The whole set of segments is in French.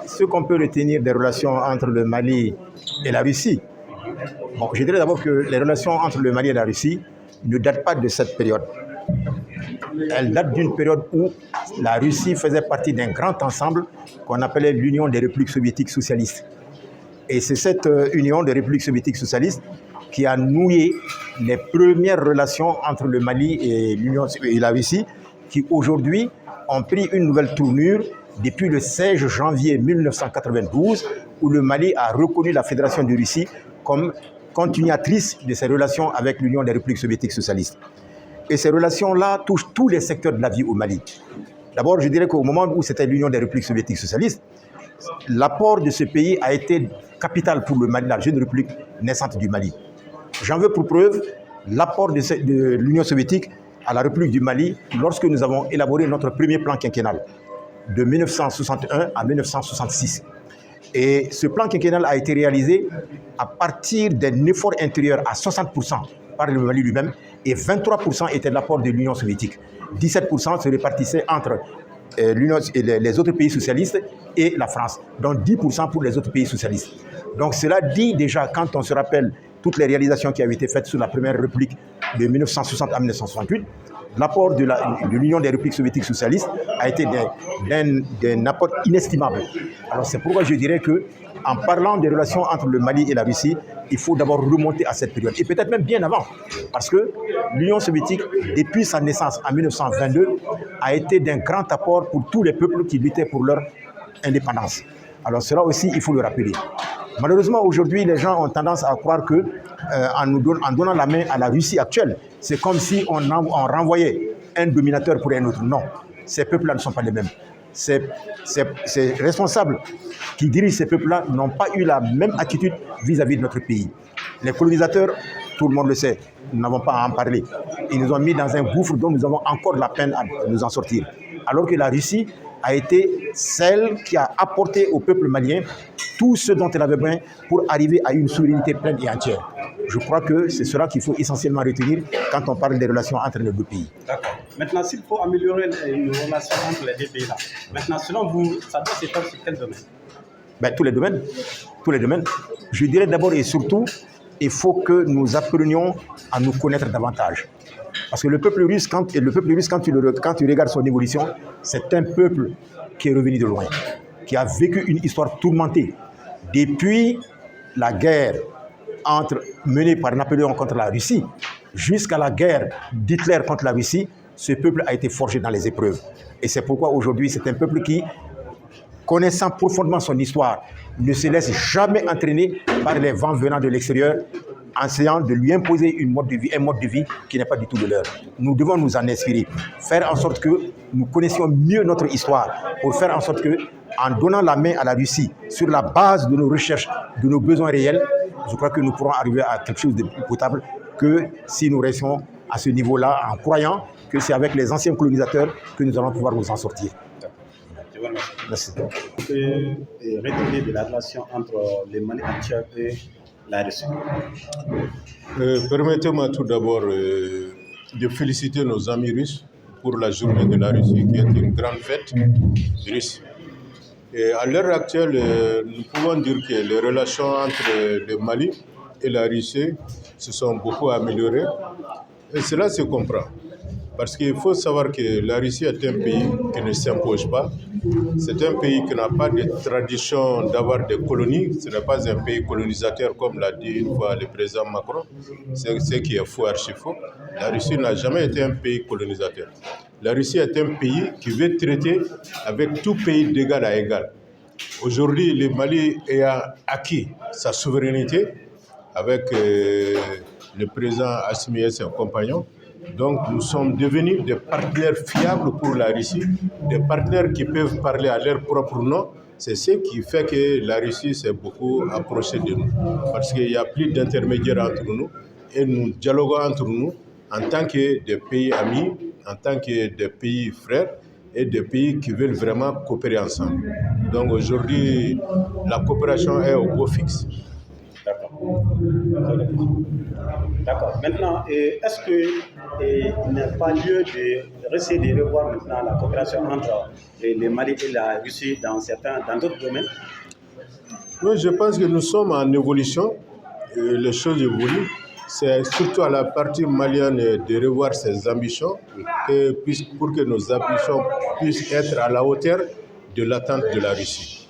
Ce qu'on peut retenir des relations entre le Mali et la Russie, bon, je dirais d'abord que les relations entre le Mali et la Russie ne datent pas de cette période. Elles datent d'une période où la Russie faisait partie d'un grand ensemble qu'on appelait l'Union des républiques soviétiques socialistes. Et c'est cette Union des républiques soviétiques socialistes qui a noué les premières relations entre le Mali et la Russie, qui aujourd'hui ont pris une nouvelle tournure depuis le 16 janvier 1992, où le Mali a reconnu la Fédération de Russie comme continuatrice de ses relations avec l'Union des républiques soviétiques socialistes. Et ces relations-là touchent tous les secteurs de la vie au Mali. D'abord, je dirais qu'au moment où c'était l'Union des républiques soviétiques socialistes, l'apport de ce pays a été capital pour le Mali, la jeune république naissante du Mali. J'en veux pour preuve l'apport de l'Union soviétique à la République du Mali lorsque nous avons élaboré notre premier plan quinquennal de 1961 à 1966. Et ce plan quinquennal a été réalisé à partir d'un effort intérieur à 60% par le Mali lui-même et 23% était de l'apport de l'Union soviétique. 17% se répartissait entre les autres pays socialistes et la France, donc 10% pour les autres pays socialistes. Donc cela dit déjà, quand on se rappelle toutes les réalisations qui avaient été faites sous la Première République de 1960 à 1968, l'apport de l'Union des républiques soviétiques socialistes a été d'un apport inestimable. Alors c'est pourquoi je dirais qu'en parlant des relations entre le Mali et la Russie, il faut d'abord remonter à cette période, et peut-être même bien avant, parce que l'Union soviétique, depuis sa naissance en 1922, a été d'un grand apport pour tous les peuples qui luttaient pour leur indépendance. Alors cela aussi, il faut le rappeler. Malheureusement, aujourd'hui, les gens ont tendance à croire que, en donnant la main à la Russie actuelle, c'est comme si on renvoyait un dominateur pour un autre. Non, ces peuples-là ne sont pas les mêmes. Ces responsables qui dirigent ces peuples-là n'ont pas eu la même attitude vis-à-vis de notre pays. Les colonisateurs, tout le monde le sait, nous n'avons pas à en parler. Ils nous ont mis dans un gouffre dont nous avons encore la peine à nous en sortir. Alors que la Russie a été celle qui a apporté au peuple malien tout ce dont elle avait besoin pour arriver à une souveraineté pleine et entière. Je crois que c'est cela qu'il faut essentiellement retenir quand on parle des relations entre les deux pays. D'accord. Maintenant, s'il faut améliorer les relations entre les deux pays-là, maintenant, selon vous, ça doit se faire sur quel domaine? Tous les domaines. Tous les domaines. Je dirais d'abord et surtout, il faut que nous apprenions à nous connaître davantage. Parce que le peuple russe, quand tu regardes son évolution, c'est un peuple qui est revenu de loin, qui a vécu une histoire tourmentée. Depuis la guerre menée par Napoléon contre la Russie, jusqu'à la guerre d'Hitler contre la Russie, ce peuple a été forgé dans les épreuves. Et c'est pourquoi aujourd'hui, c'est un peuple qui, connaissant profondément son histoire, ne se laisse jamais entraîner par les vents venant de l'extérieur, en essayant de lui imposer un mode de vie qui n'est pas du tout le leur. Nous devons nous en inspirer, faire en sorte que nous connaissions mieux notre histoire, pour faire en sorte que, en donnant la main à la Russie, sur la base de nos recherches, de nos besoins réels, je crois que nous pourrons arriver à quelque chose de plus potable que si nous restons à ce niveau-là, en croyant que c'est avec les anciens colonisateurs que nous allons pouvoir nous en sortir. Merci. On peut retenir de la relation entre le Mali et la Russie. Permettez-moi tout d'abord de féliciter nos amis russes pour la journée de la Russie, qui est une grande fête russe. Et à l'heure actuelle, nous pouvons dire que les relations entre le Mali et la Russie se sont beaucoup améliorées. Et cela se comprend. Parce qu'il faut savoir que la Russie est un pays qui ne s'impose pas. C'est un pays qui n'a pas de tradition d'avoir des colonies. Ce n'est pas un pays colonisateur, comme l'a dit une fois le président Macron. C'est ce qui est faux, archi faux. La Russie n'a jamais été un pays colonisateur. La Russie est un pays qui veut traiter avec tout pays d'égal à égal. Aujourd'hui, le Mali a acquis sa souveraineté avec le président Assimi et ses compagnons. Donc, nous sommes devenus des partenaires fiables pour la Russie, des partenaires qui peuvent parler à leur propre nom. C'est ce qui fait que la Russie s'est beaucoup approchée de nous. Parce qu'il n'y a plus d'intermédiaires entre nous et nous dialoguons entre nous en tant que des pays amis, en tant que des pays frères et des pays qui veulent vraiment coopérer ensemble. Donc, aujourd'hui, la coopération est au beau fixe. D'accord. Maintenant, est-ce qu'il n'y a pas lieu de essayer de revoir maintenant la coopération entre le Mali et la Russie dans d'autres domaines? Oui, je pense que nous sommes en évolution. Les choses évoluent. C'est surtout à la partie malienne de revoir ses ambitions pour que nos ambitions puissent être à la hauteur de l'attente de la Russie.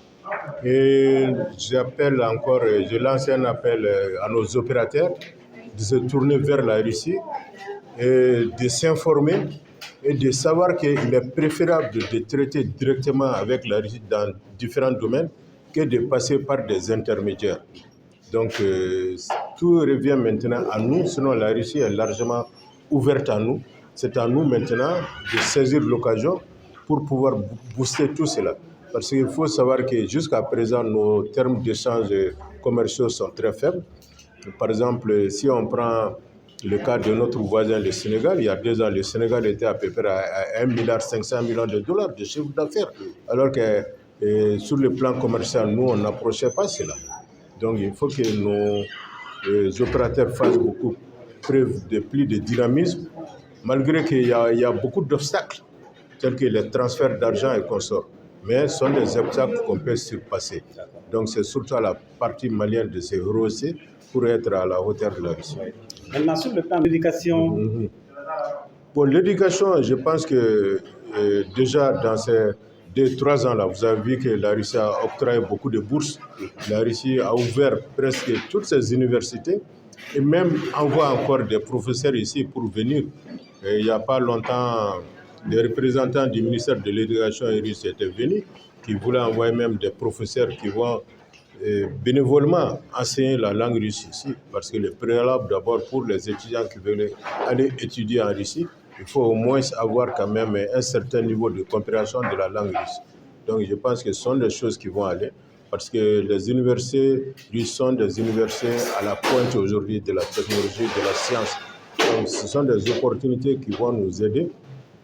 Et je lance un appel à nos opérateurs de se tourner vers la Russie et de s'informer et de savoir qu'il est préférable de traiter directement avec la Russie dans différents domaines que de passer par des intermédiaires. Donc, tout revient maintenant à nous, sinon la Russie est largement ouverte à nous. C'est à nous maintenant de saisir l'occasion pour pouvoir booster tout cela. Parce qu'il faut savoir que jusqu'à présent, nos termes d'échange commerciaux sont très faibles. Par exemple, si on prend le cas de notre voisin, le Sénégal, il y a 2 ans, le Sénégal était à peu près à 1,5 milliard de dollars de chiffre d'affaires. Alors que sur le plan commercial, nous, on n'approchait pas cela. Donc, il faut que nos opérateurs fassent beaucoup preuve de plus de dynamisme, malgré qu'il y a beaucoup d'obstacles, tels que les transferts d'argent et consorts. Mais ce sont des obstacles qu'on peut surpasser. Donc, c'est surtout à la partie malienne de se rehausser pour être à la hauteur de la Russie. Maintenant, sur le plan de l'éducation. Pour l'éducation, je pense que déjà dans ces 2-3 ans-là, vous avez vu que la Russie a octroyé beaucoup de bourses. La Russie a ouvert presque toutes ses universités et même envoie encore des professeurs ici pour venir. Et il n'y a pas longtemps, les représentants du ministère de l'Éducation russe étaient venus, qui voulaient envoyer même des professeurs qui vont bénévolement enseigner la langue russe ici. Parce que le préalable d'abord pour les étudiants qui veulent aller étudier en Russie, il faut au moins avoir quand même un certain niveau de compréhension de la langue russe. Donc je pense que ce sont des choses qui vont aller, parce que les universités russes sont des universités à la pointe aujourd'hui de la technologie, de la science. Donc ce sont des opportunités qui vont nous aider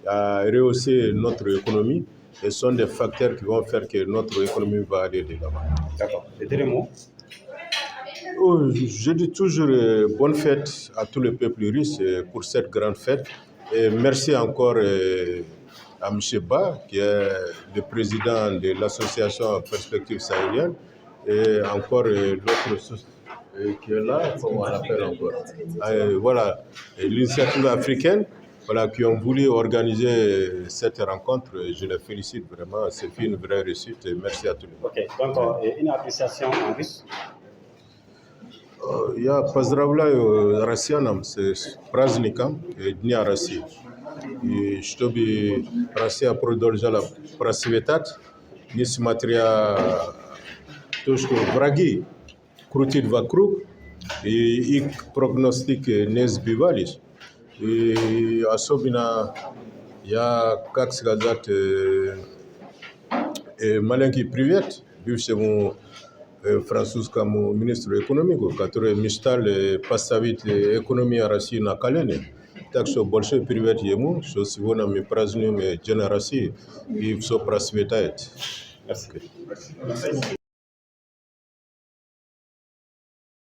à rehausser notre économie et ce sont des facteurs qui vont faire que notre économie va aller de l'avant. D'accord. Et dernier mot? Je dis toujours bonne fête à tout le peuple russe pour cette grande fête. Et merci encore à M. Ba, qui est le président de l'association Perspective Sahélienne, et encore l'autre qui est là, comment on l'appelle encore, voilà, l'initiative africaine, voilà, qui ont voulu organiser cette rencontre. Je les félicite vraiment, c'est une vraie réussite et merci à tous les monde. Ok, donc une appréciation en russe? Я поздравляю россиянам с праздником Дня России. И чтобы Россия продолжала процветать, несмотря на то, что враги крутят вокруг, и их прогностики не сбивались. И особенно я, как сказать, маленький привет бывшему французскому министру экономики, который мечтал поставить экономию России на колени. Так что большой привет ему, что сегодня мы празднуем День России и все процветает. Merci.